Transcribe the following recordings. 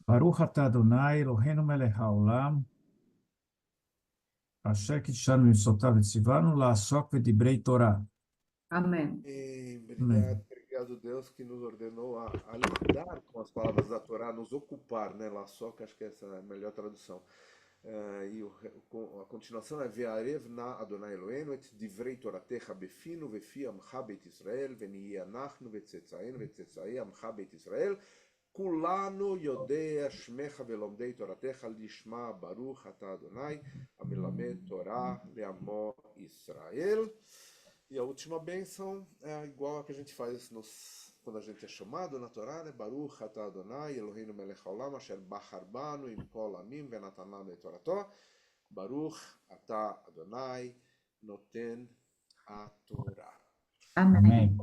Baruch atah Adonai Eloheinu melech haolam, asher קידשנו במצוותיו וציוונו לעסוק בדברי תורה. Amém. Amém. Obrigado, Deus, que nos ordenou a lidar com as palavras da Torá, nos ocupar, né? Lá só, que acho que essa é a melhor tradução. A continuação é Ve'arev na Adonai Eloheinu et divrei toratecha befinu vefi amcha beit Israel venihi anachnu vetzetzaenu vetzetzai amcha beit Israel כולנו יודע שמך ולומדי תורתך לשמה ברוך אתה אדוני המלמד תורה לעמו ישראל. E a última bênção é igual a que a gente faz quando a gente é chamado na Torá, né? Baruch atah Adonai Eloheinu melech haolam asher bachar banu im kol amim venatan lanu et torato. Baruch atah Adonai noten haTorá. Amém.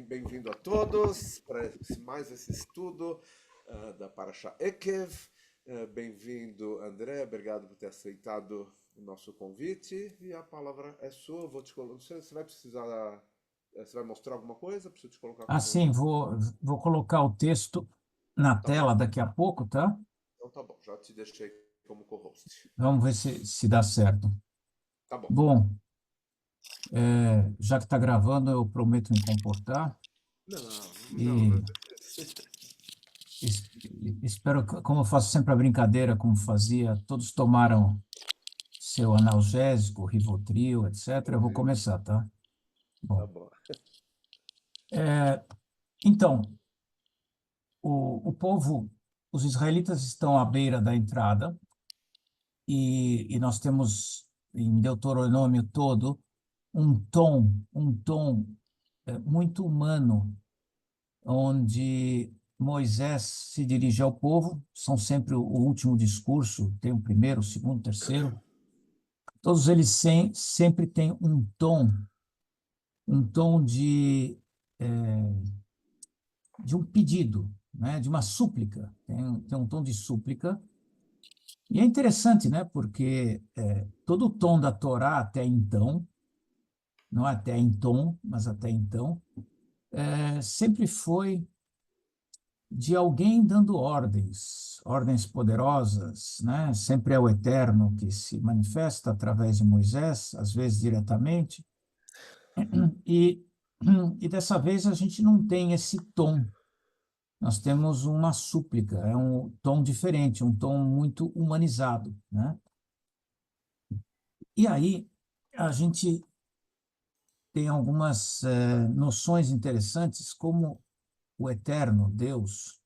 Bem-vindo a todos para mais esse estudo da Parashá Ekev. Bem-vindo, André. Obrigado por ter aceitado o nosso convite. E a palavra é sua. Vou te colocar. Não sei, você vai precisar. Você vai mostrar alguma coisa? Preciso te colocar como... Sim, vou colocar o texto na tela daqui a pouco, tá? Então tá bom, já te deixei como co-host. Vamos ver se dá certo. Tá bom. Bom, já que está gravando, eu prometo me comportar. Não. Espero, como eu faço sempre a brincadeira, como fazia, todos tomaram seu analgésico, Rivotril, etc. Eu vou começar, tá? Bom. Tá bom. Então, o povo, os israelitas estão à beira da entrada e nós temos em Deuteronômio todo um tom muito humano, onde Moisés se dirige ao povo, são sempre o último discurso, tem o primeiro, o segundo, o terceiro. Todos eles sempre têm um tom de um pedido, né? De uma súplica, tem um tom de súplica. E é interessante, né? Porque todo o tom da Torá até então, não até em tom, mas até então, sempre foi de alguém dando ordens poderosas, né? Sempre é o Eterno que se manifesta através de Moisés, às vezes diretamente, e dessa vez a gente não tem esse tom. Nós temos uma súplica, é um tom diferente, um tom muito humanizado, né? E aí a gente tem algumas noções interessantes, como o Eterno, Deus,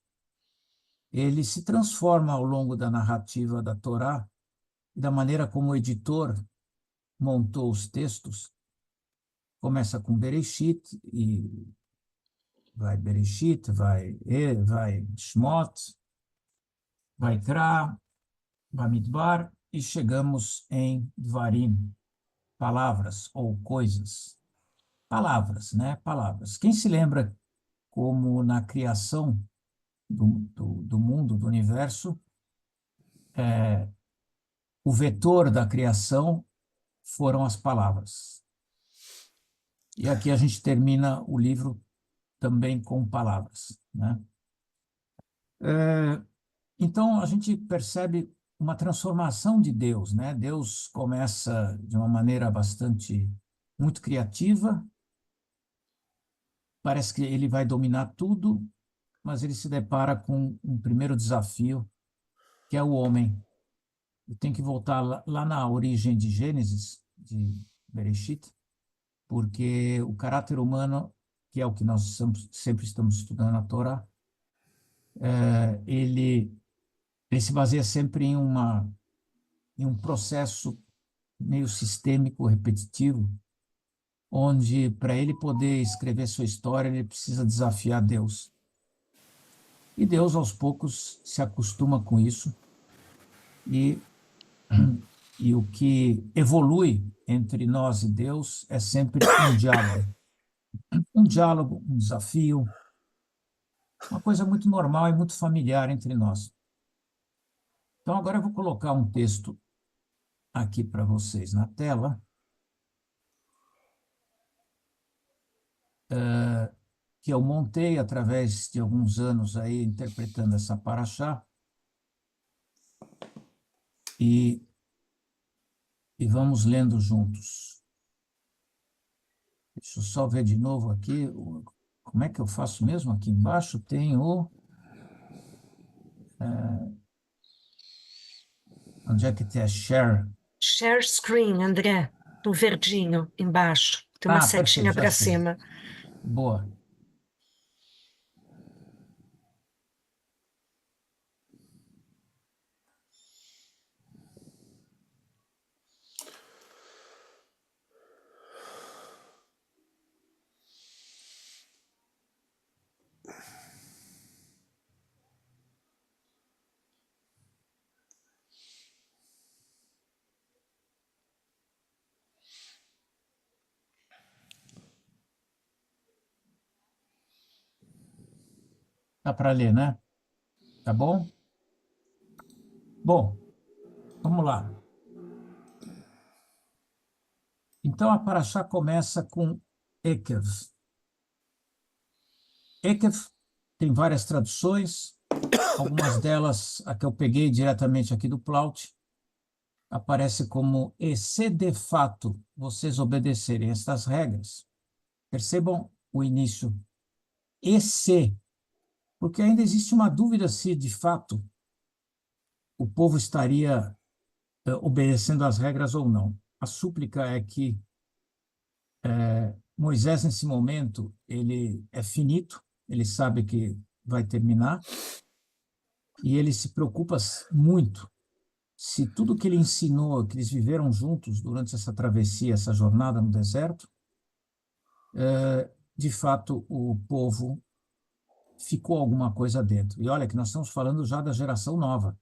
ele se transforma ao longo da narrativa da Torá, da maneira como o editor montou os textos. Começa com Bereshit, e vai Bereshit, vai Shmot, vai Kra, Bamidbar, e chegamos em Dvarim, palavras ou coisas. Palavras, né? Palavras. Quem se lembra como na criação do mundo, do universo, o vetor da criação foram as palavras. E aqui a gente termina o livro também com palavras, né? Então, a gente percebe uma transformação de Deus, né? Deus começa de uma maneira muito criativa, parece que ele vai dominar tudo, mas ele se depara com um primeiro desafio, que é o homem. E tem que voltar lá na origem de Gênesis, de Bereshit, porque o caráter humano, que é o que nós sempre estamos estudando na Torá, ele se baseia sempre em um processo meio sistêmico, repetitivo, onde, para ele poder escrever sua história, ele precisa desafiar Deus. E Deus, aos poucos, se acostuma com isso, e o que evolui entre nós e Deus é sempre um diálogo. Um diálogo, um desafio, uma coisa muito normal e muito familiar entre nós. Então, agora eu vou colocar um texto aqui para vocês na tela, que eu montei através de alguns anos aí interpretando essa paraxá, e vamos lendo juntos. Deixa eu só ver de novo aqui. Como é que eu faço mesmo? Aqui embaixo tem o... onde é que tem a share? Share screen, André, no verdinho, embaixo. Tem uma setinha Perfeito, já para sei. cima. Boa. Dá para ler, né? Tá bom? Bom, vamos lá. Então, a paraxá começa com Ekev. Ekev tem várias traduções, algumas delas, a que eu peguei diretamente aqui do Plaut, aparece como e se de fato vocês obedecerem estas regras. Percebam o início. E se, porque ainda existe uma dúvida se, de fato, o povo estaria obedecendo às regras ou não. A súplica é que Moisés, nesse momento, ele é finito, ele sabe que vai terminar, e ele se preocupa muito se tudo que ele ensinou, que eles viveram juntos durante essa travessia, essa jornada no deserto, de fato, o povo ficou alguma coisa dentro. E olha que nós estamos falando já da geração nova,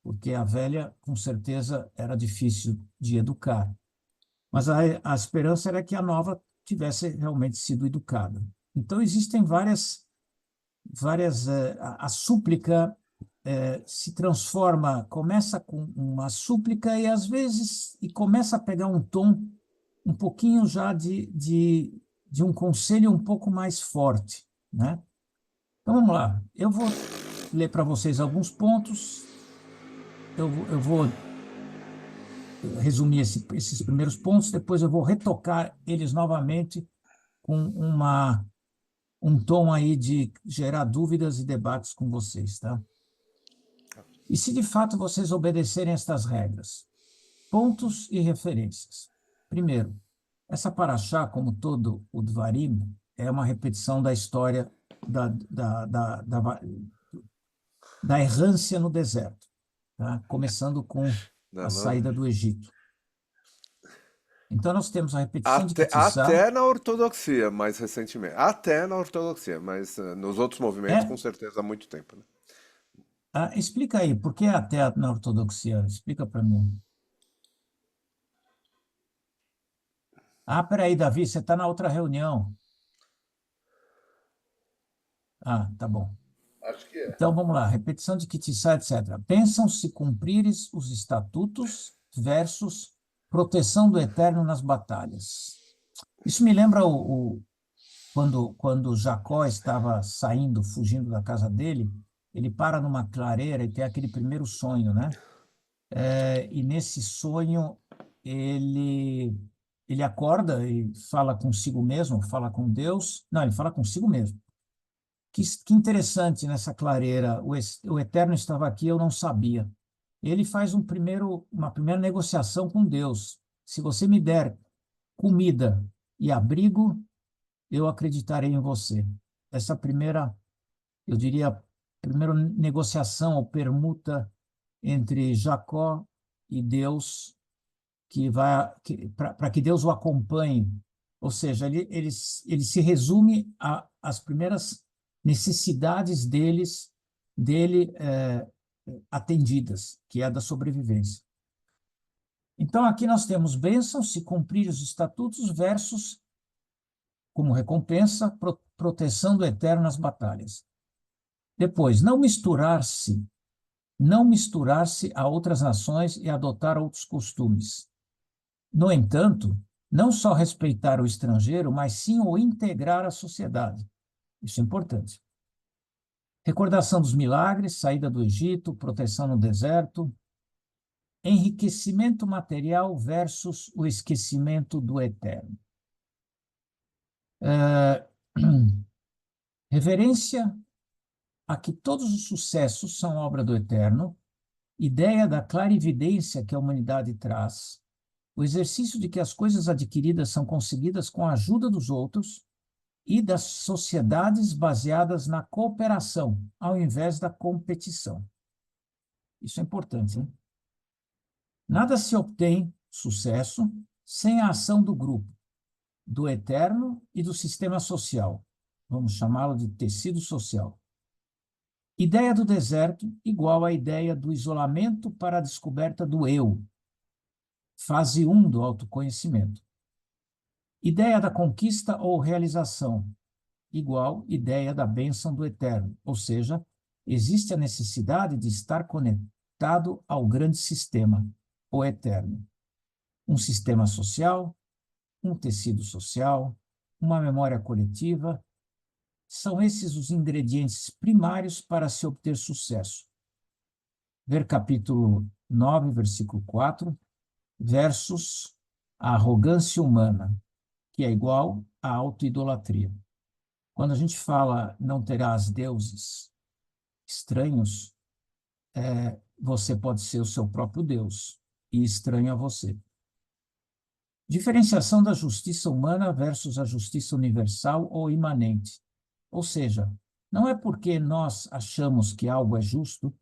porque a velha, com certeza, era difícil de educar. Mas a esperança era que a nova tivesse realmente sido educada. Então, existem várias a súplica se transforma, começa com uma súplica e, às vezes, começa a pegar um tom um pouquinho já de um conselho um pouco mais forte, né? Então, vamos lá. Eu vou ler para vocês alguns pontos. Eu vou resumir esses primeiros pontos, depois eu vou retocar eles novamente com um tom aí de gerar dúvidas e debates com vocês, tá? E se de fato vocês obedecerem estas regras? Pontos e referências. Primeiro, essa paraxá, como todo o Dvarim, é uma repetição da história da errância no deserto, tá? Começando com a saída do Egito. Então, nós temos a repetição de Kitissá. Até na ortodoxia, mais recentemente. Até na ortodoxia, mas nos outros movimentos, com certeza, há muito tempo. Né? Explica aí, por que até na ortodoxia? Explica para mim. Peraí, Davi, você está na outra reunião. Tá bom. Acho que é. Então, vamos lá. Repetição de Kitissá, etc. Pensam se cumprires os estatutos versus proteção do Eterno nas batalhas. Isso me lembra quando Jacó estava saindo, fugindo da casa dele, ele para numa clareira e tem aquele primeiro sonho, né? E nesse sonho ele acorda e fala consigo mesmo, fala com Deus. Não, ele fala consigo mesmo. Que interessante nessa clareira, o Eterno estava aqui, eu não sabia. Ele faz uma primeira negociação com Deus. Se você me der comida e abrigo, eu acreditarei em você. Essa primeira, eu diria, primeira negociação ou permuta entre Jacó e Deus, para que Deus o acompanhe. Ou seja, ele se resume às primeiras necessidades dele atendidas, que é a da sobrevivência. Então, aqui nós temos bênçãos, se cumprir os estatutos, versus, como recompensa, proteção do Eterno nas batalhas. Depois, não misturar-se a outras nações e adotar outros costumes. No entanto, não só respeitar o estrangeiro, mas sim o integrar à sociedade. Isso é importante. Recordação dos milagres, saída do Egito, proteção no deserto, enriquecimento material versus o esquecimento do eterno. Reverência a que todos os sucessos são obra do eterno, ideia da clarividência que a humanidade traz, o exercício de que as coisas adquiridas são conseguidas com a ajuda dos outros e das sociedades baseadas na cooperação, ao invés da competição. Isso é importante, hein? Nada se obtém sucesso sem a ação do grupo, do eterno e do sistema social. Vamos chamá-lo de tecido social. Ideia do deserto igual à ideia do isolamento para a descoberta do eu. Fase 1 do autoconhecimento. Ideia da conquista ou realização igual ideia da bênção do eterno, ou seja, existe a necessidade de estar conectado ao grande sistema, o eterno. Um sistema social, um tecido social, uma memória coletiva, são esses os ingredientes primários para se obter sucesso. Ver capítulo 9, versículo 4, versus a arrogância humana, que é igual à autoidolatria. Quando a gente fala não terás deuses estranhos, você pode ser o seu próprio Deus e estranho a você. Diferenciação da justiça humana versus a justiça universal ou imanente. Ou seja, não é porque nós achamos que algo é justo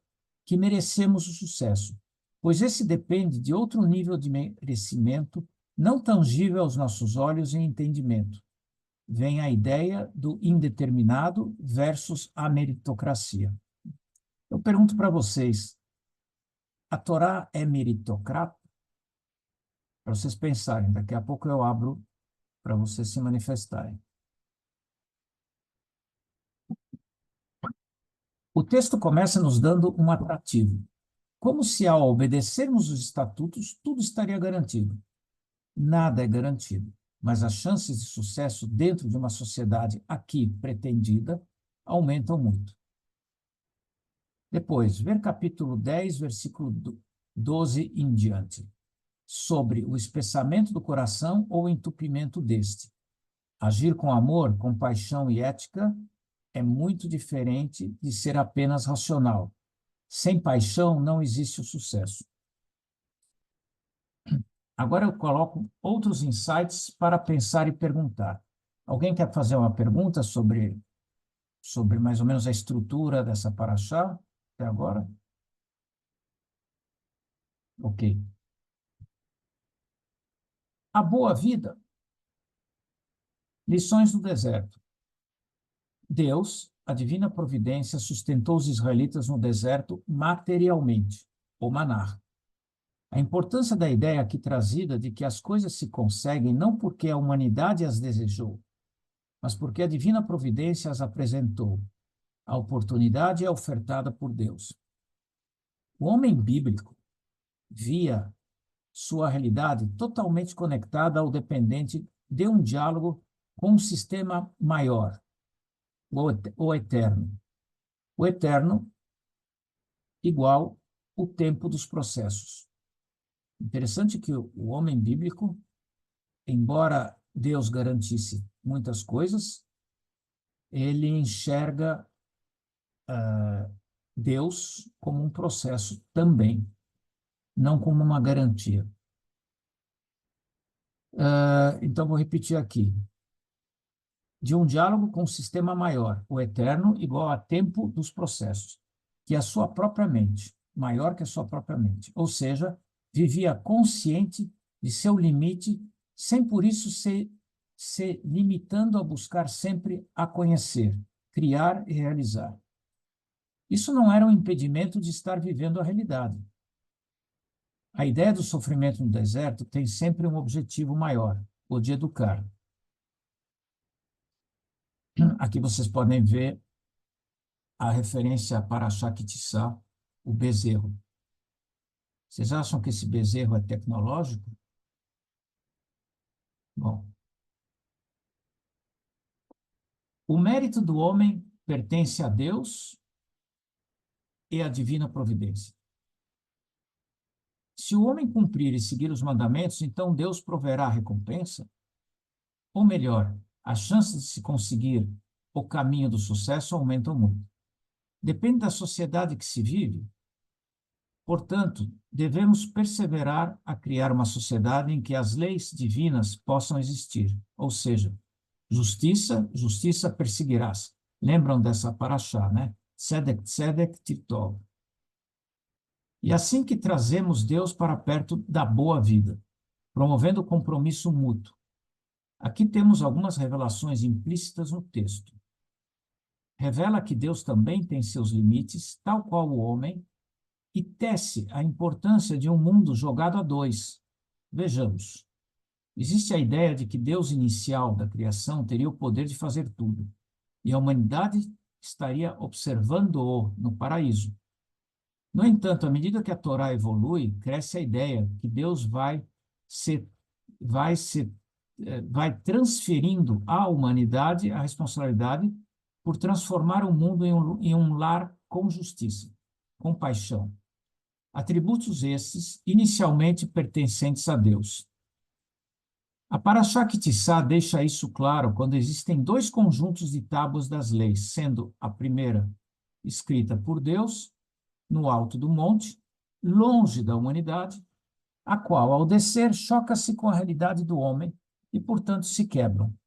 que merecemos o sucesso, pois esse depende de outro nível de merecimento não tangível aos nossos olhos e entendimento. Vem a ideia do indeterminado versus a meritocracia. Eu pergunto para vocês, a Torá é meritocrata? Para vocês pensarem, daqui a pouco eu abro para vocês se manifestarem. O texto começa nos dando um atrativo, como se ao obedecermos os estatutos, tudo estaria garantido. Nada é garantido, mas as chances de sucesso dentro de uma sociedade aqui pretendida aumentam muito. Depois, ver capítulo 10, versículo 12 em diante, sobre o espessamento do coração ou o entupimento deste. Agir com amor, compaixão e ética é muito diferente de ser apenas racional. Sem paixão não existe o sucesso. Agora eu coloco outros insights para pensar e perguntar. Alguém quer fazer uma pergunta sobre mais ou menos a estrutura dessa paraxá até agora? Ok. A boa vida. Lições do deserto. Deus, a divina providência, sustentou os israelitas no deserto materialmente, o maná. A importância da ideia aqui trazida de que as coisas se conseguem não porque a humanidade as desejou, mas porque a divina providência as apresentou. A oportunidade é ofertada por Deus. O homem bíblico via sua realidade totalmente conectada ao dependente de um diálogo com um sistema maior, o eterno. O eterno igual o tempo dos processos. Interessante que o homem bíblico, embora Deus garantisse muitas coisas, ele enxerga Deus como um processo também, não como uma garantia. Então, vou repetir aqui. De um diálogo com um sistema maior, o eterno igual a tempo dos processos, que é a sua própria mente, maior que a sua própria mente. Ou seja, vivia consciente de seu limite, sem por isso se limitando a buscar sempre a conhecer, criar e realizar. Isso não era um impedimento de estar vivendo a realidade. A ideia do sofrimento no deserto tem sempre um objetivo maior, o de educar. Aqui vocês podem ver a referência para Shakti-Sá, o bezerro. Vocês acham que esse bezerro é tecnológico? Bom. O mérito do homem pertence a Deus e à divina providência. Se o homem cumprir e seguir os mandamentos, então Deus proverá a recompensa? Ou melhor, as chances de se conseguir o caminho do sucesso aumentam muito. Depende da sociedade que se vive. Portanto, devemos perseverar a criar uma sociedade em que as leis divinas possam existir, ou seja, justiça, justiça perseguirás. Lembram dessa paraxá, né? Tzedek, tzedek, titov. E assim que trazemos Deus para perto da boa vida, promovendo o compromisso mútuo. Aqui temos algumas revelações implícitas no texto. Revela que Deus também tem seus limites, tal qual o homem, e tece a importância de um mundo jogado a dois. Vejamos. Existe a ideia de que Deus inicial da criação teria o poder de fazer tudo, e a humanidade estaria observando-o no paraíso. No entanto, à medida que a Torá evolui, cresce a ideia que Deus vai transferindo à humanidade a responsabilidade por transformar o mundo em um lar com justiça, com paixão. Atributos estes, inicialmente pertencentes a Deus. A Parashá Kitissá deixa isso claro quando existem dois conjuntos de tábuas das leis, sendo a primeira escrita por Deus, no alto do monte, longe da humanidade, a qual, ao descer, choca-se com a realidade do homem e, portanto, se quebram,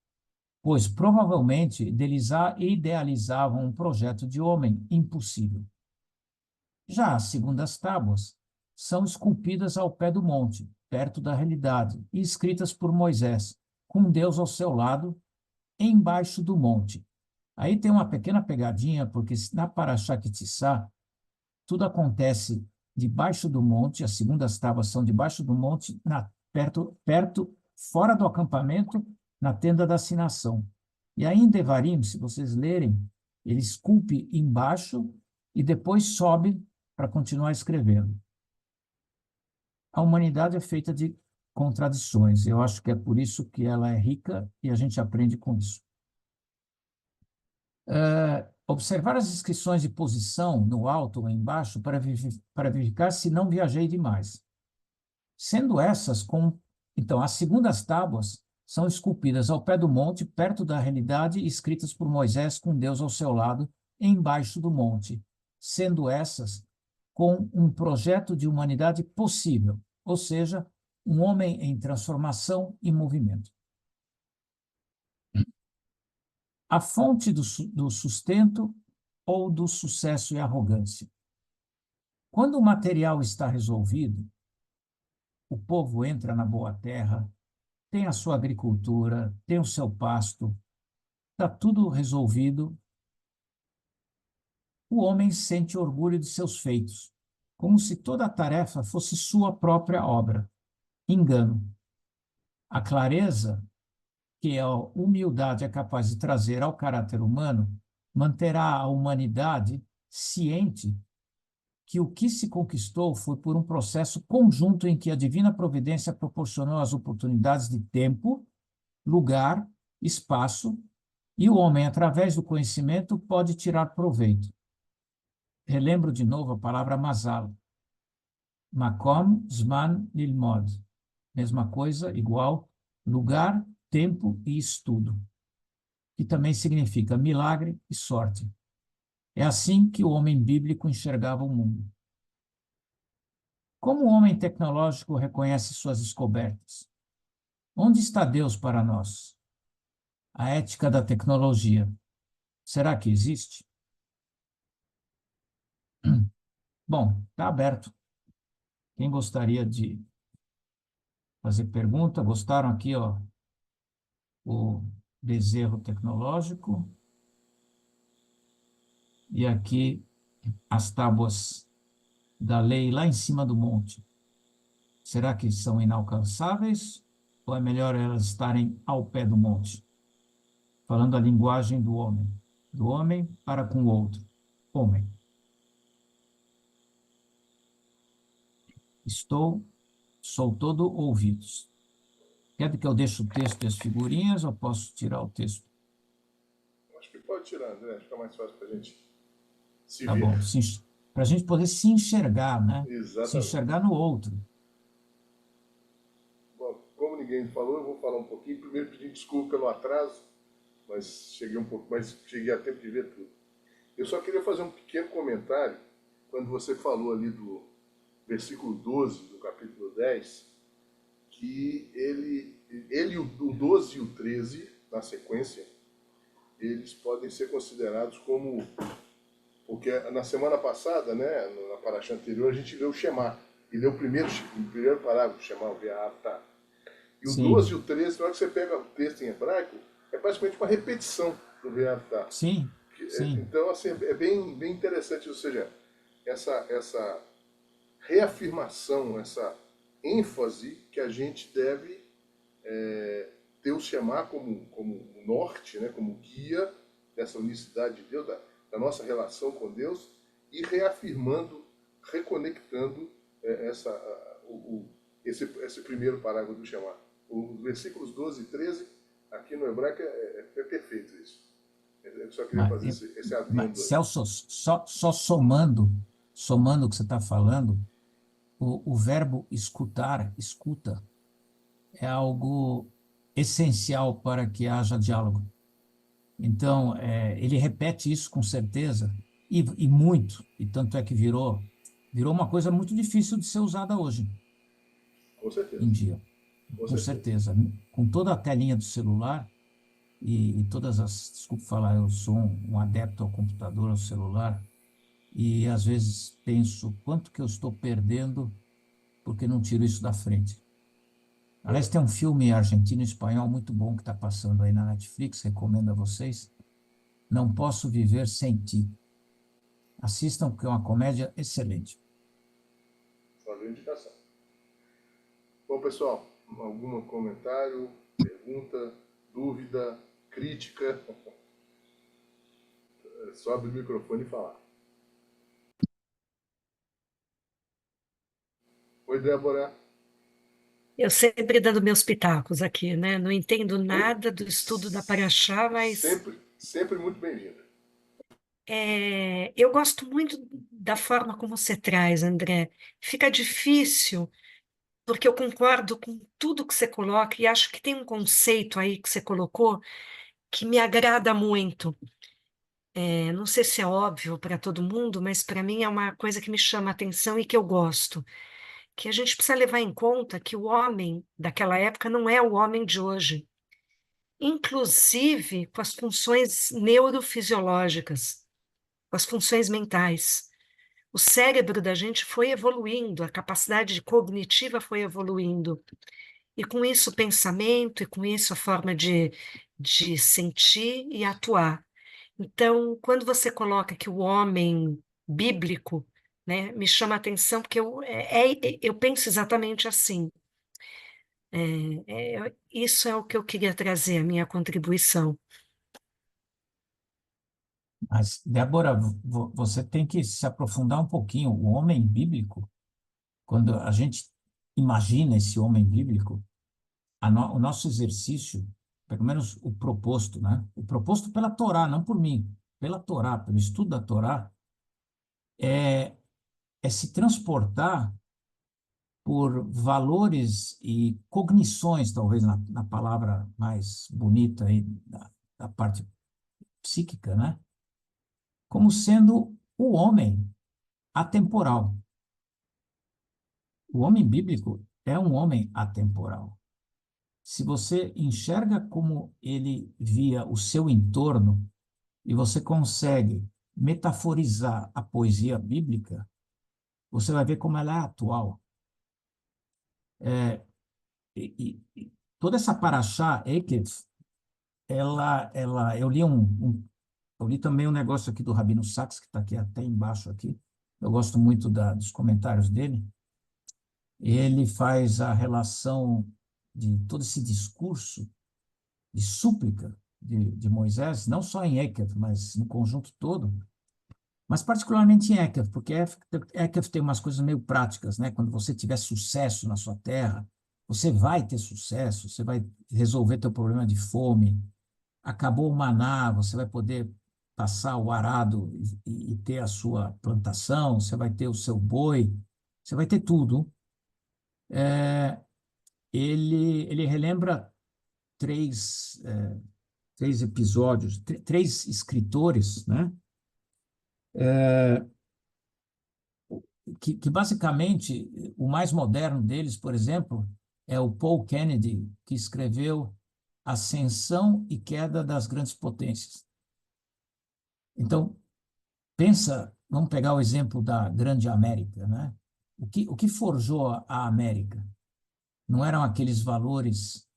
pois provavelmente idealizavam um projeto de homem impossível. Já as segundas tábuas são esculpidas ao pé do monte, perto da realidade, e escritas por Moisés, com Deus ao seu lado, embaixo do monte. Aí tem uma pequena pegadinha, porque na Parashá Kitissá, tudo acontece debaixo do monte, as segundas tábuas são debaixo do monte, perto, fora do acampamento, na tenda da assinação. E aí em Devarim, se vocês lerem, ele esculpe embaixo e depois sobe para continuar escrevendo. A humanidade é feita de contradições. Eu acho que é por isso que ela é rica e a gente aprende com isso. Observar as inscrições de posição no alto ou embaixo para verificar se não viajei demais. Sendo essas Então, as segundas tábuas são esculpidas ao pé do monte, perto da realidade, escritas por Moisés com Deus ao seu lado, embaixo do monte. Sendo essas com um projeto de humanidade possível, ou seja, um homem em transformação e movimento. A fonte do sustento ou do sucesso e arrogância. Quando o material está resolvido, o povo entra na boa terra, tem a sua agricultura, tem o seu pasto, está tudo resolvido. O homem sente orgulho de seus feitos, como se toda a tarefa fosse sua própria obra. Engano. A clareza que a humildade é capaz de trazer ao caráter humano manterá a humanidade ciente que o que se conquistou foi por um processo conjunto em que a divina providência proporcionou as oportunidades de tempo, lugar, espaço, e o homem, através do conhecimento, pode tirar proveito. Relembro de novo a palavra mazal. Makom, zman, lilmod. Mesma coisa, igual, lugar, tempo e estudo, que também significa milagre e sorte. É assim que o homem bíblico enxergava o mundo. Como o homem tecnológico reconhece suas descobertas? Onde está Deus para nós? A ética da tecnologia. Será que existe? Bom, está aberto. Quem gostaria de fazer pergunta? Gostaram aqui, ó, o bezerro tecnológico. E aqui as tábuas da lei lá em cima do monte. Será que são inalcançáveis ou é melhor elas estarem ao pé do monte? Falando a linguagem do homem para com o outro, homem. Sou todo ouvidos. Quer que eu deixe o texto e as figurinhas ou posso tirar o texto? Acho que pode tirar, André. Fica mais fácil para a gente se Tá ver. bom, para a gente poder se enxergar, né? Exatamente. Se enxergar no outro. ninguém falou, eu vou falar um pouquinho. Primeiro, pedindo desculpa pelo atraso, mas cheguei um pouco, mas cheguei a tempo de ver tudo. Eu só queria fazer um pequeno comentário quando você falou ali do versículo 12 do capítulo 10, que o 12 e o 13, na sequência, eles podem ser considerados como... Porque na semana passada, né, na paraxá anterior, a gente leu o Shema. E leu o primeiro parágrafo, Shema, o Ve'ahavta. E o 12 e o 13, na hora que você pega o texto em hebraico, é basicamente uma repetição do Ve'ahavta. Sim, sim. Então, assim, é bem interessante, ou seja, essa reafirmação, essa ênfase que a gente deve ter o Shema como norte, né, como guia dessa unicidade de Deus, da nossa relação com Deus, e reafirmando, reconectando esse primeiro parágrafo do Shema. Os versículos 12 e 13, aqui no hebraico, é perfeito isso. Eu só queria fazer esse adendo. Celso, só somando o que você está falando, o verbo escutar, escuta, é algo essencial para que haja diálogo. Então, ele repete isso com certeza, e muito, e tanto é que virou uma coisa muito difícil de ser usada hoje, Com certeza. em dia. Com certeza. Com toda a telinha do celular e todas as... Desculpe falar, eu sou um adepto ao computador, ao celular, e às vezes penso quanto que eu estou perdendo porque não tiro isso da frente. Aliás, tem um filme argentino e espanhol muito bom que está passando aí na Netflix, recomendo a vocês. Não Posso Viver Sem Ti. Assistam, porque é uma comédia excelente. Valeu a indicação. Bom, pessoal, algum comentário, pergunta, dúvida, crítica? É só abrir o microfone e falar. Oi, Débora. Eu sempre dando meus pitacos aqui, né? Não entendo nada do estudo da Paraxá, mas Sempre muito bem-vinda. eu gosto muito da forma como você traz, André. Fica difícil, porque eu concordo com tudo que você coloca e acho que tem um conceito aí que você colocou que me agrada muito. Não sei se é óbvio para todo mundo, mas para mim é uma coisa que me chama a atenção e que eu gosto. Que a gente precisa levar em conta que o homem daquela época não é o homem de hoje, inclusive com as funções neurofisiológicas, com as funções mentais. O cérebro da gente foi evoluindo, a capacidade cognitiva foi evoluindo, e com isso o pensamento, e com isso a forma de sentir e atuar. Então, quando você coloca que o homem bíblico, né, me chama a atenção, porque eu penso exatamente assim. Isso é o que eu queria trazer, a minha contribuição. Mas, Débora, você tem que se aprofundar um pouquinho. O homem bíblico, quando a gente imagina esse homem bíblico, o nosso exercício, pelo menos o proposto, né? O proposto pela Torá, não por mim, pela Torá, pelo estudo da Torá, é se transportar por valores e cognições, talvez na palavra mais bonita aí, da parte psíquica, né? Como sendo o homem atemporal. O homem bíblico é um homem atemporal. Se você enxerga como ele via o seu entorno e você consegue metaforizar a poesia bíblica, você vai ver como ela é atual. Toda essa paraxá, Ekev, eu li também um negócio aqui do Rabino Sacks, que está aqui até embaixo aqui. Eu gosto muito dos comentários dele. Ele faz a relação de todo esse discurso de súplica de Moisés, não só em Ekev, mas no conjunto todo, mas particularmente em Ekev, porque Ekev tem umas coisas meio práticas, né? Quando você tiver sucesso na sua terra, você vai ter sucesso, você vai resolver teu problema de fome, acabou o maná, você vai poder passar o arado e ter a sua plantação, você vai ter o seu boi, você vai ter tudo. ele relembra três episódios, três escritores, né? Que basicamente, o mais moderno deles, por exemplo, é o Paul Kennedy, que escreveu Ascensão e Queda das Grandes Potências. Então, pensa, vamos pegar o exemplo da Grande América, né? O que forjou a América? Não eram aqueles valores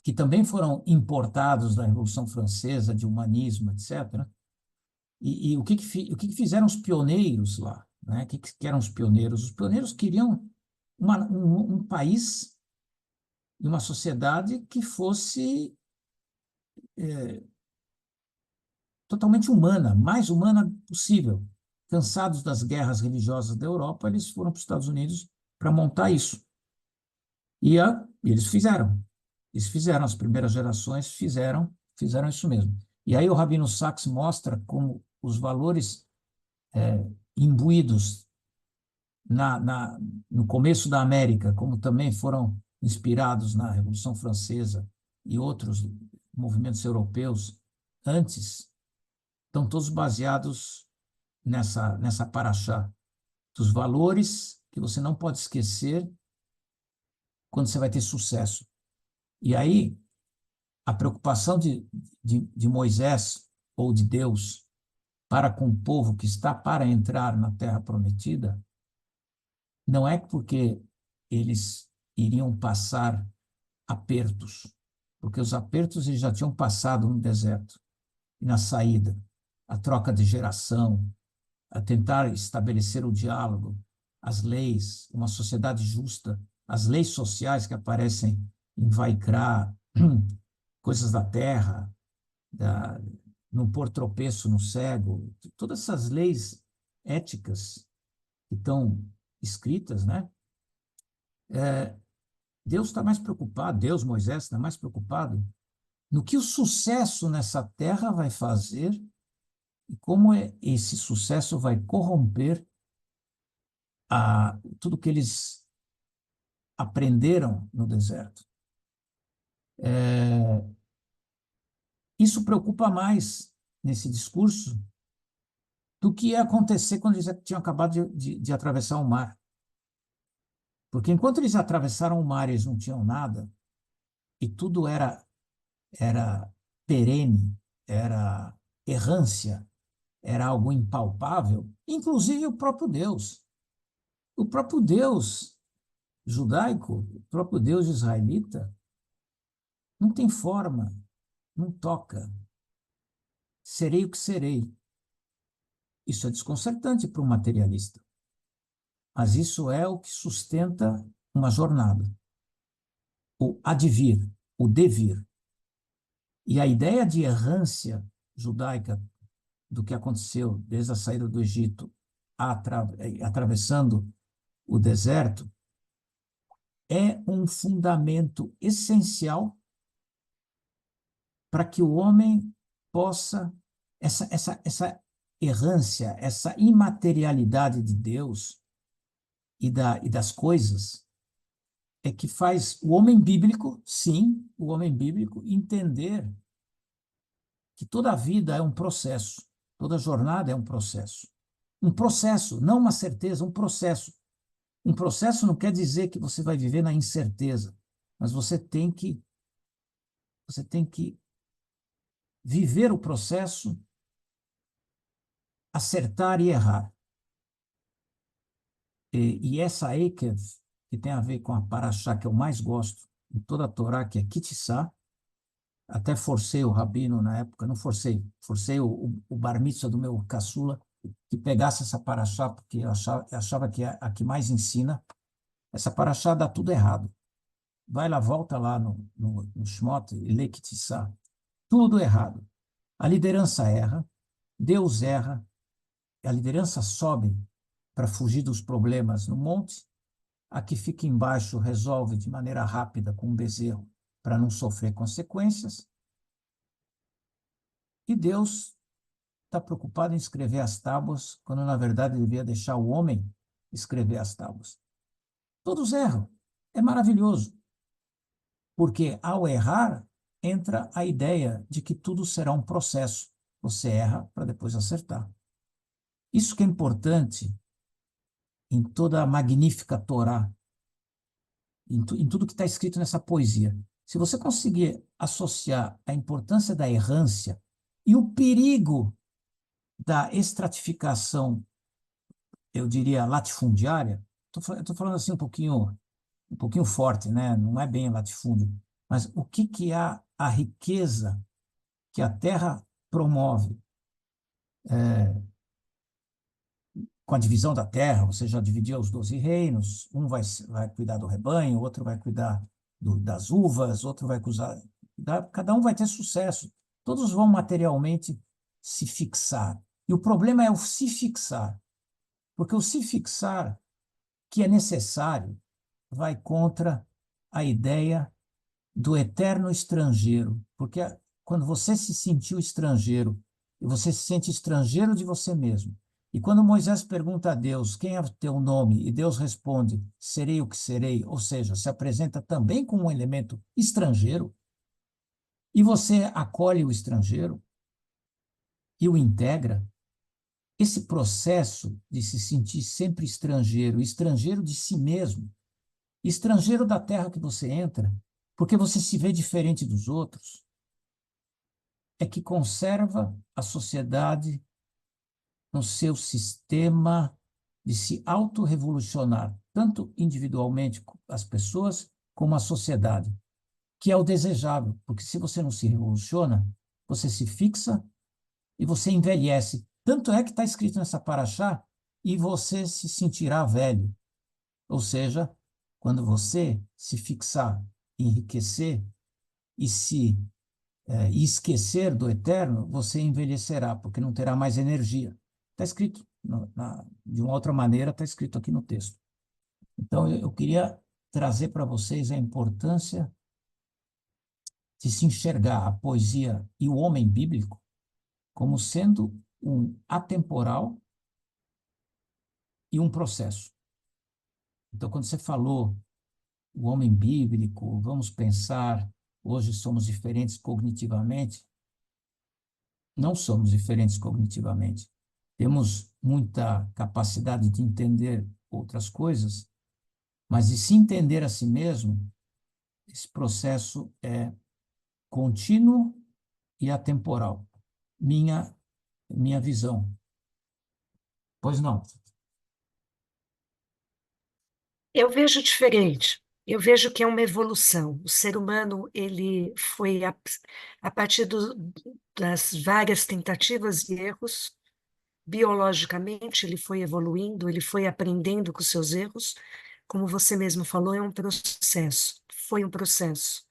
que também foram importados da Revolução Francesa, de humanismo, etc. E o que fizeram os pioneiros lá? Né? O que eram os pioneiros? Os pioneiros queriam um país e uma sociedade que fosse totalmente humana, mais humana possível. Cansados das guerras religiosas da Europa, eles foram para os Estados Unidos para montar isso. E eles fizeram. Eles fizeram, as primeiras gerações fizeram isso mesmo. E aí o Rabino Sachs mostra como os valores imbuídos no começo da América, como também foram inspirados na Revolução Francesa e outros movimentos europeus antes, estão todos baseados nessa paraxá, dos valores que você não pode esquecer quando você vai ter sucesso. E aí, a preocupação de Moisés ou de Deus para com o povo que está para entrar na Terra Prometida não é porque eles iriam passar apertos, porque os apertos eles já tinham passado no deserto, e na saída, a troca de geração, a tentar estabelecer o diálogo, as leis, uma sociedade justa, as leis sociais que aparecem em Vaikra, coisas da terra, não pôr tropeço no cego, todas essas leis éticas que estão escritas, né? Deus está mais preocupado, Deus, Moisés, está mais preocupado no que o sucesso nessa terra vai fazer e como esse sucesso vai corromper tudo que eles aprenderam no deserto. Isso preocupa mais nesse discurso do que ia acontecer quando eles tinham acabado de atravessar o mar. Porque enquanto eles atravessaram o mar, eles não tinham nada, e tudo era perene, era errância, era algo impalpável, inclusive o próprio Deus. O próprio Deus judaico, o próprio Deus israelita, não tem forma, não toca. Serei o que serei. Isso é desconcertante para um materialista. Mas isso é o que sustenta uma jornada. O advir, o devir. E a ideia de errância judaica do que aconteceu desde a saída do Egito, atravessando o deserto, é um fundamento essencial para que o homem possa, essa errância, essa imaterialidade de Deus e das coisas, é que faz o homem bíblico, sim, o homem bíblico, entender que toda a vida é um processo, toda jornada é um processo. Um processo, não uma certeza, um processo. Um processo não quer dizer que você vai viver na incerteza, mas você tem que viver o processo, acertar e errar. E essa Ekev, que tem a ver com a paraxá que eu mais gosto em toda a Torá, que é Kitissá, até forcei o rabino na época, não forcei o bar mitzvah do meu caçula, que pegasse essa paraxá, porque eu achava que é a que mais ensina. Essa paraxá dá tudo errado. Vai lá, volta lá no Shmot e lê Kitissá. Tudo errado. A liderança erra, Deus erra, a liderança sobe para fugir dos problemas no monte, a que fica embaixo resolve de maneira rápida com um bezerro para não sofrer consequências, e Deus está preocupado em escrever as tábuas, quando na verdade devia deixar o homem escrever as tábuas. Todos erram, é maravilhoso. Porque ao errar, entra a ideia de que tudo será um processo. Você erra para depois acertar. Isso que é importante em toda a magnífica Torá, em tudo que está escrito nessa poesia. Se você conseguir associar a importância da errância e o perigo da estratificação, eu diria, latifundiária, estou falando assim um pouquinho forte, né? Não é bem latifúndio, mas o que que é a riqueza que a Terra promove com a divisão da terra, você já dividia os 12 reinos, um vai cuidar do rebanho, outro vai cuidar das uvas, outro vai cuidar... Cada um vai ter sucesso. Todos vão materialmente se fixar. E o problema é o se fixar, porque o se fixar, que é necessário, vai contra a ideia do eterno estrangeiro, porque quando você se sentiu estrangeiro, e você se sente estrangeiro de você mesmo, e quando Moisés pergunta a Deus, quem é o teu nome? E Deus responde, serei o que serei, ou seja, se apresenta também como um elemento estrangeiro, e você acolhe o estrangeiro e o integra, esse processo de se sentir sempre estrangeiro, estrangeiro de si mesmo, estrangeiro da terra que você entra, porque você se vê diferente dos outros, é que conserva a sociedade no seu sistema de se autorrevolucionar, tanto individualmente as pessoas, como a sociedade, que é o desejável, porque se você não se revoluciona, você se fixa e você envelhece. Tanto é que está escrito nessa paraxá, e você se sentirá velho. Ou seja, quando você se fixar, enriquecer e esquecer do eterno, você envelhecerá, porque não terá mais energia. Está escrito, de uma outra maneira, está escrito aqui no texto. Então, eu queria trazer para vocês a importância de se enxergar a poesia e o homem bíblico como sendo um atemporal e um processo. Então, quando você falou o homem bíblico, vamos pensar, hoje somos diferentes cognitivamente, não somos diferentes cognitivamente. Temos muita capacidade de entender outras coisas, mas de se entender a si mesmo, esse processo é contínuo e atemporal. Minha visão. Pois não. Eu vejo diferente. Eu vejo que é uma evolução. O ser humano, ele foi, a partir das várias tentativas e erros, biologicamente, ele foi evoluindo, ele foi aprendendo com seus erros. Como você mesmo falou, é um processo. Foi um processo.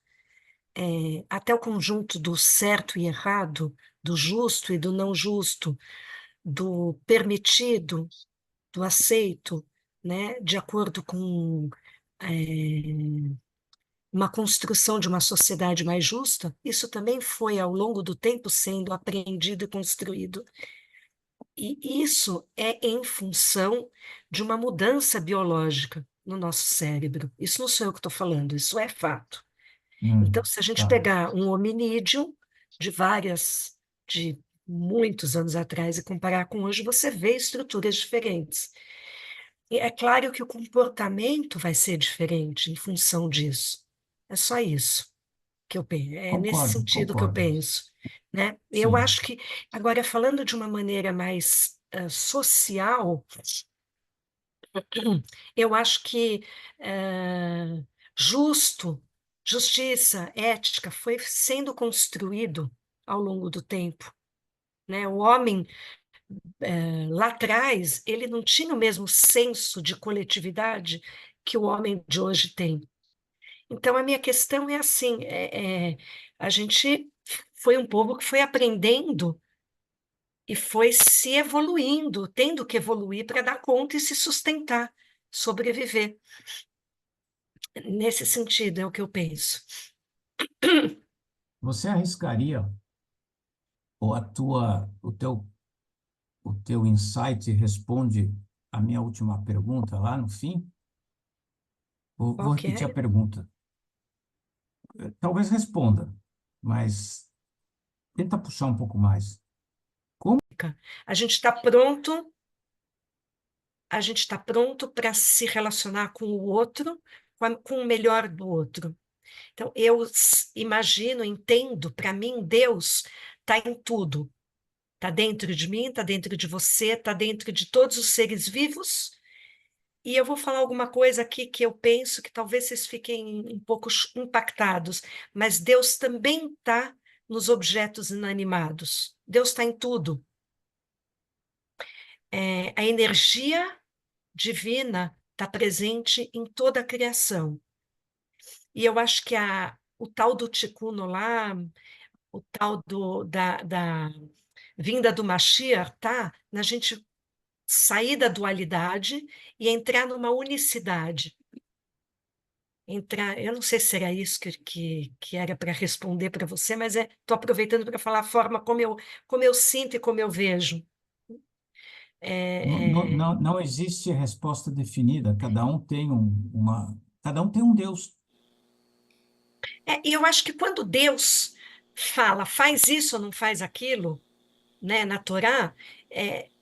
Até o conjunto do certo e errado, do justo e do não justo, do permitido, do aceito, né, de acordo com uma construção de uma sociedade mais justa, isso também foi, ao longo do tempo, sendo aprendido e construído. E isso é em função de uma mudança biológica no nosso cérebro. Isso não sou eu que estou falando, isso é fato. Então, se a gente Tá. pegar um hominídeo de muitos anos atrás e comparar com hoje, você vê estruturas diferentes. E é claro que o comportamento vai ser diferente em função disso. É só isso que eu penso. É nesse Concordo, sentido que eu concordo. penso, né? Eu Sim. acho que, agora, falando de uma maneira mais social, eu acho que justo, justiça, ética foi sendo construído ao longo do tempo, né? O homem, lá atrás, ele não tinha o mesmo senso de coletividade que o homem de hoje tem. Então, a minha questão é assim, a gente foi um povo que foi aprendendo e foi se evoluindo, tendo que evoluir para dar conta e se sustentar, sobreviver. Nesse sentido, é o que eu penso. Você arriscaria, ou o teu insight responde a minha última pergunta lá no fim? Vou Qual que repetir a é? pergunta. talvez responda, mas tenta puxar um pouco mais. A gente está pronto, a gente está pronto para se relacionar com o outro, com o melhor do outro. Então, eu imagino, entendo, para mim, Deus está em tudo. Está dentro de mim, está dentro de você, está dentro de todos os seres vivos. E eu vou falar alguma coisa aqui que eu penso que talvez vocês fiquem um pouco impactados, mas Deus também está nos objetos inanimados. Deus está em tudo. A energia divina está presente em toda a criação. E eu acho que o tal do Tikkun Olam, o tal da vinda do Mashiach, tá na gente sair da dualidade e entrar numa unicidade. Eu não sei se era isso que era para responder para você, mas estou aproveitando para falar a forma como eu sinto e como eu vejo. Não existe resposta definida, cada um tem um Deus. E eu acho que quando Deus fala, faz isso ou não faz aquilo, né, na Torá,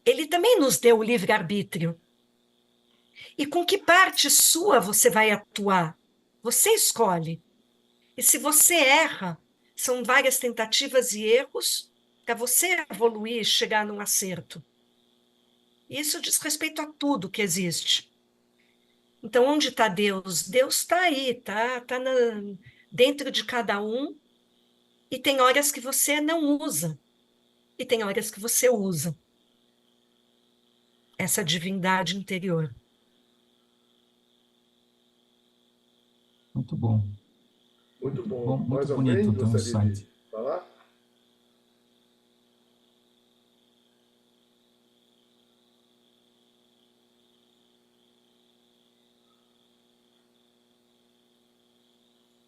ele também nos deu o livre-arbítrio. E com que parte sua você vai atuar? Você escolhe. E se você erra, são várias tentativas e erros para você evoluir e chegar num acerto. Isso diz respeito a tudo que existe. Então, onde está Deus? Deus está aí, está dentro de cada um, e tem horas que você não usa, e tem horas que você usa essa divindade interior. Muito bom. Muito bom. Muito Mais bonito alguém o teu gostaria de insight. falar?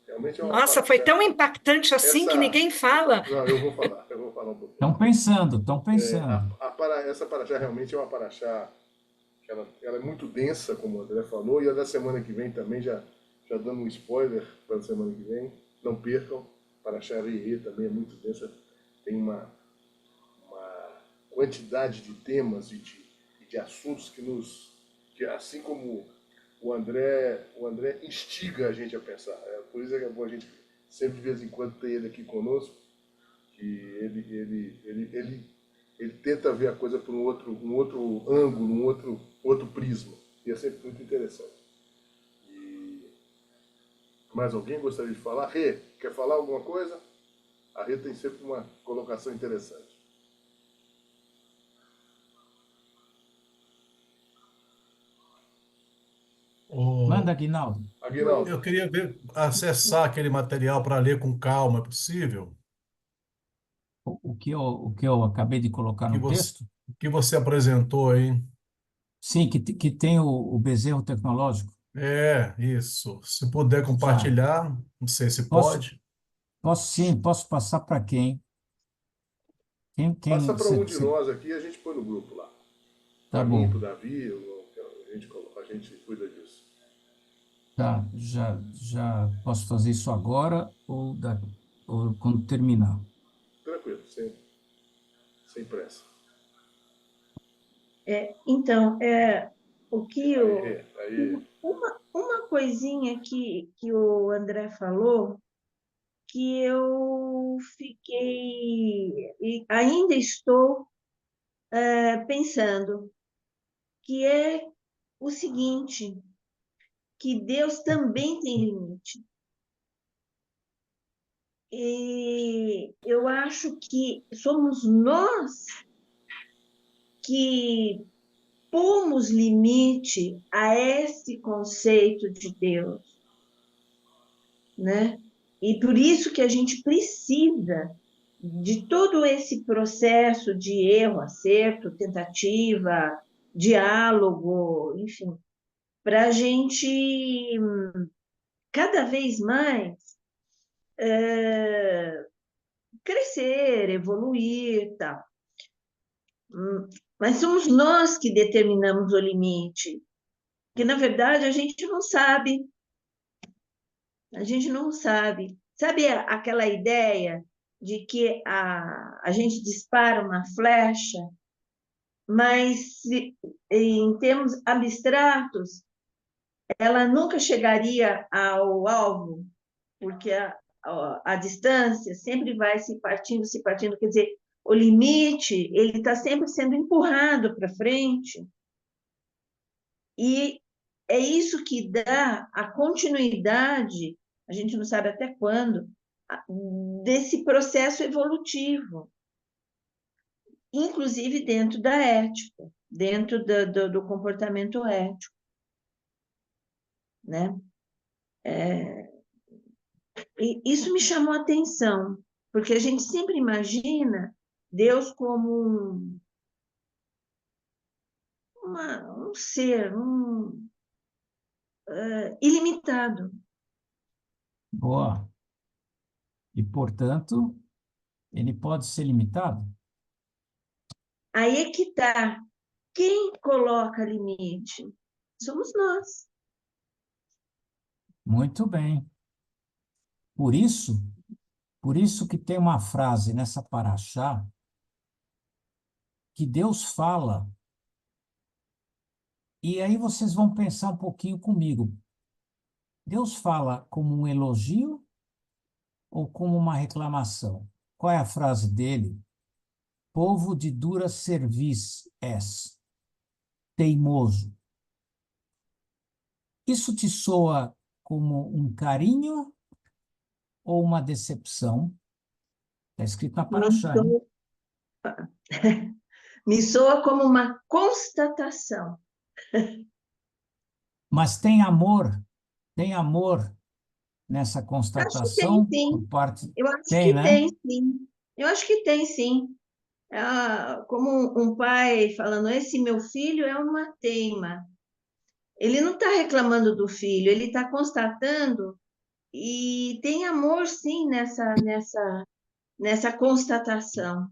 Realmente é uma Nossa, foi tão impactante assim que ninguém fala. Não, eu vou falar um pouquinho. Estão pensando. Essa paraxá realmente é uma paraxá que ela é muito densa, como o André falou, e a da semana que vem também, já dando um spoiler para a semana que vem, não percam, paraxá Re'ê também é muito densa, tem uma quantidade de temas e de assuntos que assim como o André instiga a gente a pensar. Por isso é bom a gente sempre de vez em quando ter ele aqui conosco, que ele tenta ver a coisa por um outro ângulo, um outro prisma. E é sempre muito interessante. E mais alguém gostaria de falar? Rê, quer falar alguma coisa? A Rê tem sempre uma colocação interessante. Manda, Aguinaldo. Aguinaldo. Eu queria acessar aquele material para ler com calma, é possível? O que eu acabei de colocar Que no você, texto? que você apresentou aí. Sim, que tem o bezerro tecnológico. Isso. Se puder Já. compartilhar, não sei se Posso, pode. posso sim, posso passar para quem? Passa para um de nós aqui e a gente põe no grupo lá. Tá Para mim, bom. para o Davi, a gente cuida disso. Tá, já posso fazer isso agora ou quando terminar? Tranquilo, sem pressa. Então, o que Aí. uma coisinha que o André falou, que eu fiquei, e ainda estou pensando, que é o seguinte, que Deus também tem limite. E eu acho que somos nós que pomos limite a esse conceito de Deus, né? E por isso que a gente precisa de todo esse processo de erro, acerto, tentativa, diálogo, enfim, para a gente cada vez mais crescer, evoluir, tal. Mas somos nós que determinamos o limite, que na verdade a gente não sabe. A gente não sabe. Sabe aquela ideia de que a gente dispara uma flecha, mas em termos abstratos, ela nunca chegaria ao alvo, porque a distância sempre vai se partindo, quer dizer, o limite, ele está sempre sendo empurrado para frente, e é isso que dá a continuidade, a gente não sabe até quando, desse processo evolutivo, inclusive dentro da ética, dentro do comportamento ético, né? E isso me chamou a atenção, porque a gente sempre imagina Deus como um ser ilimitado. Boa. E, portanto, ele pode ser limitado? Aí é que está. Quem coloca limite? Somos nós. Muito bem. Por isso que tem uma frase nessa paraxá que Deus fala, e aí vocês vão pensar um pouquinho comigo. Deus fala como um elogio ou como uma reclamação? Qual é a frase dele? Povo de dura cerviz és, teimoso. Isso te soa como um carinho ou uma decepção? Está escrito na Me paraxá, hein? soa, me soa como uma constatação. Mas tem amor nessa Acho que tem, constatação por sim. parte... Eu acho Tem, que né? tem, sim. Eu acho que tem, sim. Como um pai falando, esse meu filho é uma teima. Ele não está reclamando do filho, ele está constatando e tem amor, sim, nessa constatação.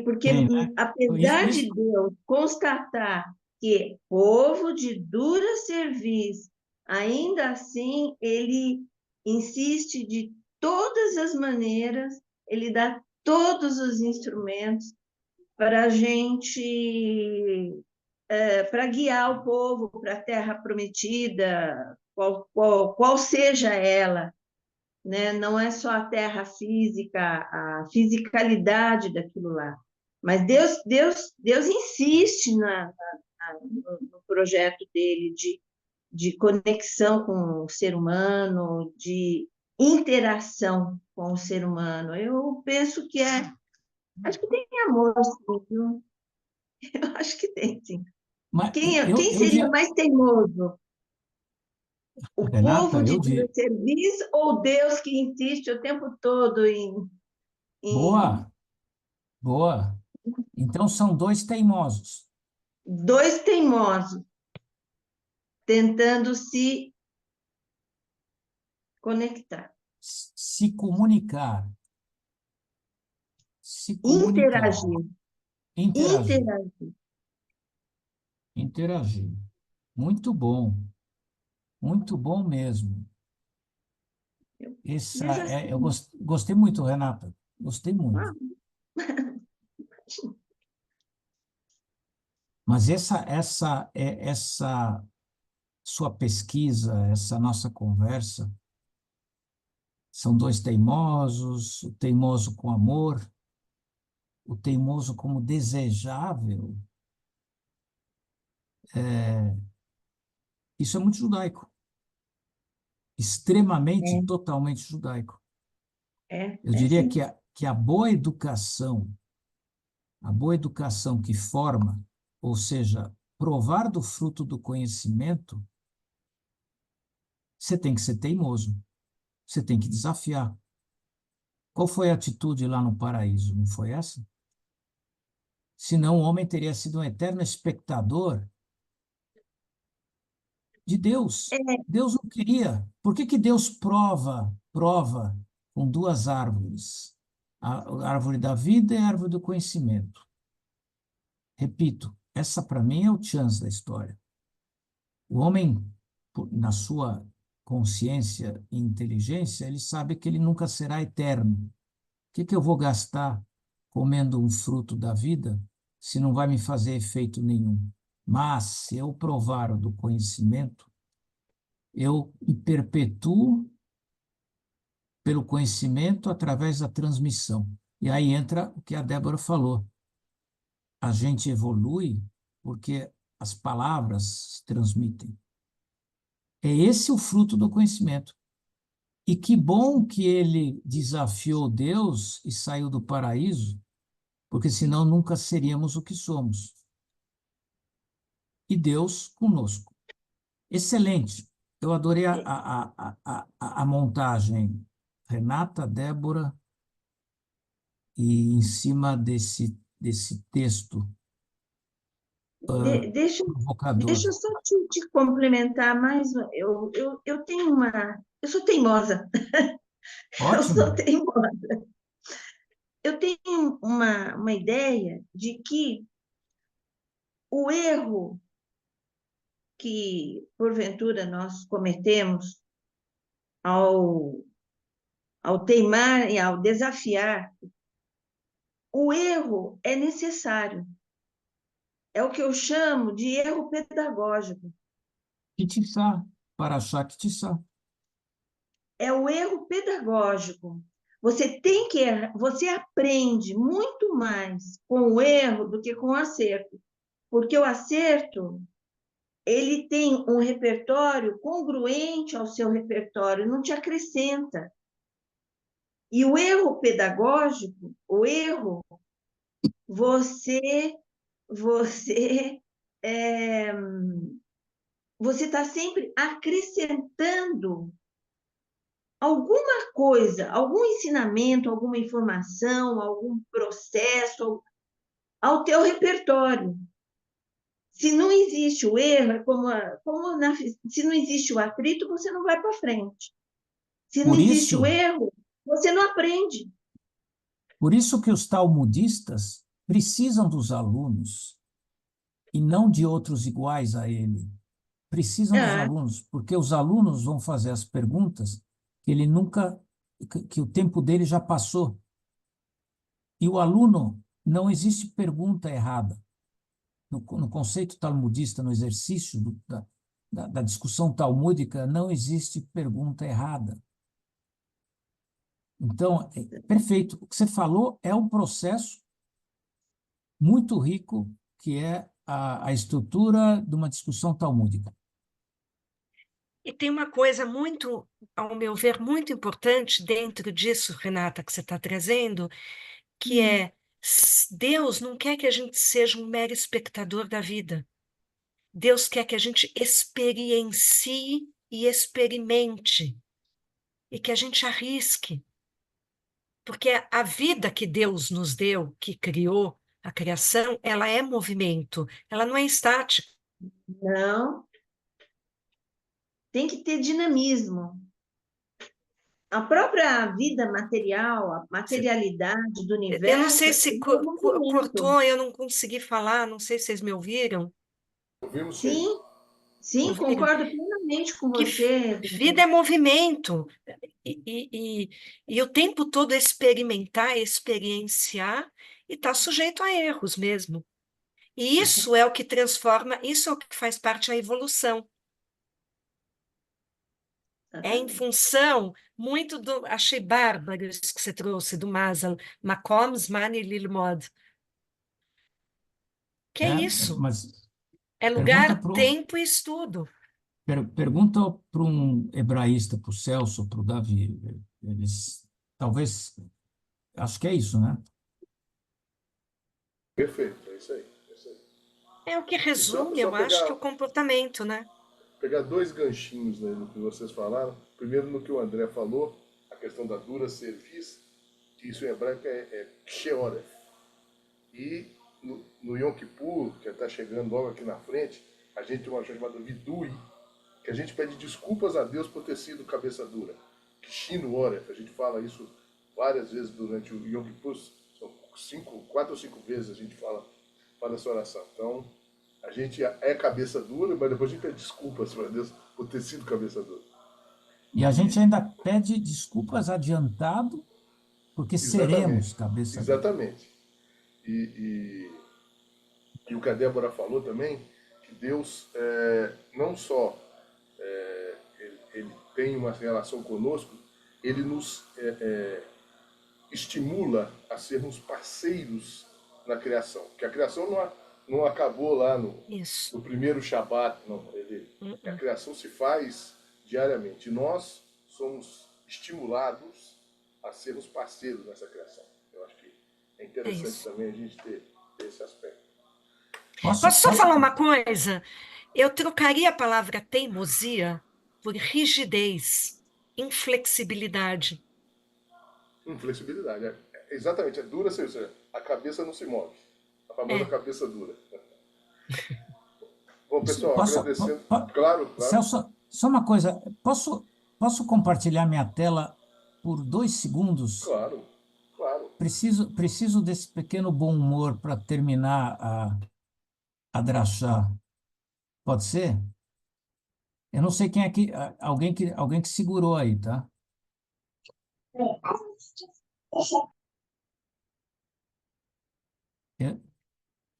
Porque, Tem, né? apesar Isso, de Deus constatar que povo de dura cerviz, ainda assim ele insiste de todas as maneiras, ele dá todos os instrumentos para a gente, para guiar o povo para a terra prometida, qual seja ela, né? Não é só a terra física, a fisicalidade daquilo lá, mas Deus insiste no projeto dele de conexão com o ser humano, de interação com o ser humano. Eu penso que acho que tem amor, sim, viu? Eu acho que tem, sim. mas Quem seria mais teimoso? O Renata, povo de dura serviço ou Deus que insiste o tempo todo em boa, boa. Então são dois teimosos. dois teimosos tentando se conectar, Se comunicar, se comunicar, interagir, interagir, interagir. interagir. Muito bom mesmo. Mas Eu assim, gostei muito, Renata, gostei muito. ah, Mas essa sua pesquisa, essa nossa conversa, são dois teimosos, o teimoso com amor, o teimoso como desejável. Isso é muito judaico, extremamente, totalmente judaico. Eu é diria sim. que a boa educação que forma, ou seja, provar do fruto do conhecimento, você tem que ser teimoso, você tem que desafiar. Qual foi a atitude lá no paraíso? Não foi essa? Senão o homem teria sido um eterno espectador de Deus. Deus não queria. Por que Deus prova com duas árvores? A árvore da vida e a árvore do conhecimento. Repito, essa para mim é o chance da história. O homem, na sua consciência e inteligência, ele sabe que ele nunca será eterno. O que eu vou gastar comendo um fruto da vida se não vai me fazer efeito nenhum? Mas, se eu provar do conhecimento, eu me perpetuo pelo conhecimento através da transmissão. E aí entra o que a Débora falou. A gente evolui porque as palavras se transmitem. É esse o fruto do conhecimento. E que bom que ele desafiou Deus e saiu do paraíso, porque senão nunca seríamos o que somos. E Deus conosco. Excelente. Eu adorei a montagem. Renata, Débora, e em cima desse texto Deixa, provocador. deixa eu só te complementar mais. Eu tenho uma. Eu sou teimosa. Eu sou Ótimo. teimosa. Eu tenho uma ideia de que o erro que, porventura, nós cometemos ao, ao teimar e ao desafiar, o erro é necessário. É o que eu chamo de erro pedagógico. Kitissá, Parashá Kitissá. É o erro pedagógico. Você tem que errar, você aprende muito mais com o erro do que com o acerto, porque o acerto ele tem um repertório congruente ao seu repertório, não te acrescenta. E o erro pedagógico, o erro, você, você, é, você está sempre acrescentando alguma coisa, algum ensinamento, alguma informação, algum processo ao teu repertório. Se não existe o erro, é se não existe o atrito, você não vai para frente. Se não Por existe o isso, erro, você não aprende. por isso que os talmudistas precisam dos alunos e não de outros iguais a ele. Precisam dos Ah, alunos, porque os alunos vão fazer as perguntas que ele nunca, que o tempo dele já passou. E o aluno, não existe pergunta errada. No conceito talmudista, no exercício da discussão talmúdica, não existe pergunta errada. Então, perfeito. O que você falou é um processo muito rico, que é a estrutura de uma discussão talmúdica. E tem uma coisa muito, ao meu ver, muito importante dentro disso, Renata, que você está trazendo, que é Deus não quer que a gente seja um mero espectador da vida. Deus quer que a gente experiencie e experimente, e que a gente arrisque. Porque a vida que Deus nos deu, que criou, a criação, ela é movimento, ela não é estática. não, tem que ter dinamismo. A própria vida material, a materialidade do Eu não universo sei é se um movimento. cortou, eu não consegui falar, não sei se vocês me ouviram. Ouvimos sim. Sim, sim, Ouviram? concordo plenamente com Que você. vida é movimento. E, e o tempo todo experimentar, experienciar, e está sujeito a erros mesmo. E isso é o que transforma, isso é o que faz parte da evolução. É em Exatamente. função muito do. Achei bárbaro isso que você trouxe do Maslow, Makom Zman e Lilmod. Que é Né? isso? Mas É pergunta lugar, tempo e estudo. pergunta para um hebraísta, para o Celso, para o Davi. Eles talvez, acho que é isso, né? Perfeito, é isso aí. É isso aí. É o que E só, resume, só eu acho, que pegar, o comportamento, né? pegar dois ganchinhos, né, no que vocês falaram. Primeiro, no que o André falou, a questão da dura cerviz, que isso em hebraico é sheoref. E no Yom Kippur, que está chegando logo aqui na frente, a gente tem uma coisa chamada vidui, que a gente pede desculpas a Deus por ter sido cabeça dura. Kishino Oref, a gente fala isso várias vezes durante o Yom Kippur, são 4 ou 5 vezes a gente fala essa oração. Então, a gente é cabeça dura, mas depois a gente pede desculpas para Deus por ter sido cabeça dura. E a gente ainda pede desculpas adiantado, porque seremos Exatamente, cabeça dura. exatamente. E o que a Débora falou também, que Deus não só ele tem uma relação conosco, ele nos estimula a sermos parceiros na criação. Porque a criação não acabou lá Isso. no primeiro Shabat, não. A criação se faz diariamente. E nós somos estimulados a sermos parceiros nessa criação. Eu acho que é interessante isso. também a gente ter esse aspecto. Posso só falar uma coisa? Eu trocaria a palavra teimosia por rigidez, inflexibilidade. Inflexibilidade. Exatamente, é dura, ou seja, a cabeça não se move. A famosa cabeça dura. Bom, pessoal, agradecendo. Claro. Celso, só uma coisa. Posso compartilhar minha tela por 2 segundos? Claro. Preciso desse pequeno bom humor para terminar a drachá. Pode ser? Eu não sei quem é que... Alguém que segurou aí, tá?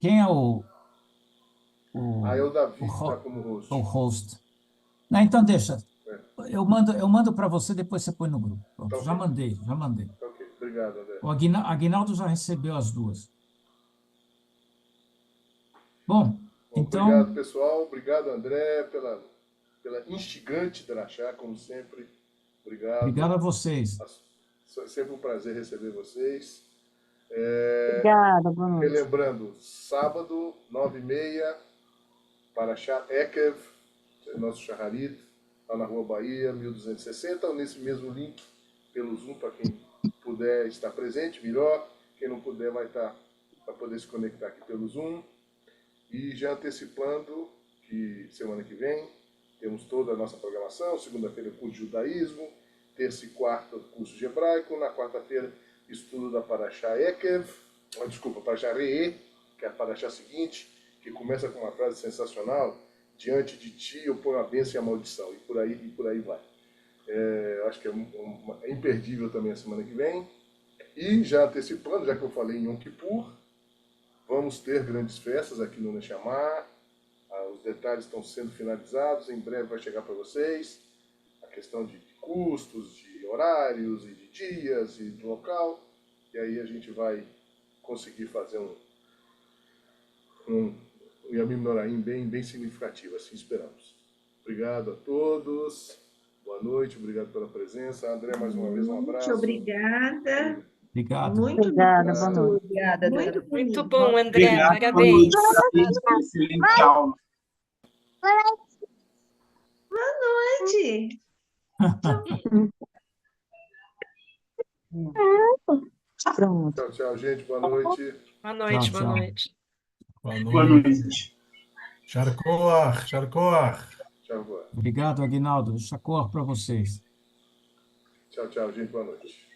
Quem é o Aí o Davi o está como host. o host? Não, então deixa. Eu mando para você, depois você põe no grupo. Pronto, Tá já ok. mandei. Tá ok. Obrigado, André. O Aguinaldo já recebeu as duas. Bom, então, Obrigado, pessoal. Obrigado, André, pela instigante drachá, como sempre. Obrigado. obrigado a vocês. É sempre um prazer receber vocês. Obrigada, boa noite. Relembrando, sábado, 9h30, Parashá Ekev, nosso Shaharit, lá na Rua Bahia, 1260, ou nesse mesmo link, pelo Zoom, para quem puder estar presente, melhor. Quem não puder vai poder se conectar aqui pelo Zoom. E já antecipando que semana que vem temos toda a nossa programação. Segunda-feira, curso de judaísmo. Terça e quarta, curso de hebraico. Na quarta-feira, estudo da Parashá Ekev. Desculpa, Parashá Re'eh, que é a Parashá seguinte, que começa com uma frase sensacional: diante de ti eu ponho a bênção e a maldição. E por aí vai. Acho que é imperdível também a semana que vem. E já antecipando, já que eu falei em Yom Kippur, vamos ter grandes festas aqui no Neshama. Os detalhes estão sendo finalizados. Em breve vai chegar para vocês a questão de custos, de horários, e de dias e do local. E aí a gente vai conseguir fazer um Yamim Noraim bem significativo, assim esperamos. Obrigado a todos. Boa noite, obrigado pela presença. André, mais uma vez, um abraço. Muito obrigada. Obrigado. Muito Obrigada, boa bonito. noite. Obrigada, Muito Débora. bonito. Muito bom, André. Obrigado, boa Parabéns. noite. Excelente aula. Gente, Pronto. Tchau, gente. Boa noite. Boa noite, Tchau, boa tchau. noite. Boa noite. Sharkoach. Tchau, boa. Obrigado, Aguinaldo. Chacor para vocês. Tchau, gente. Boa noite.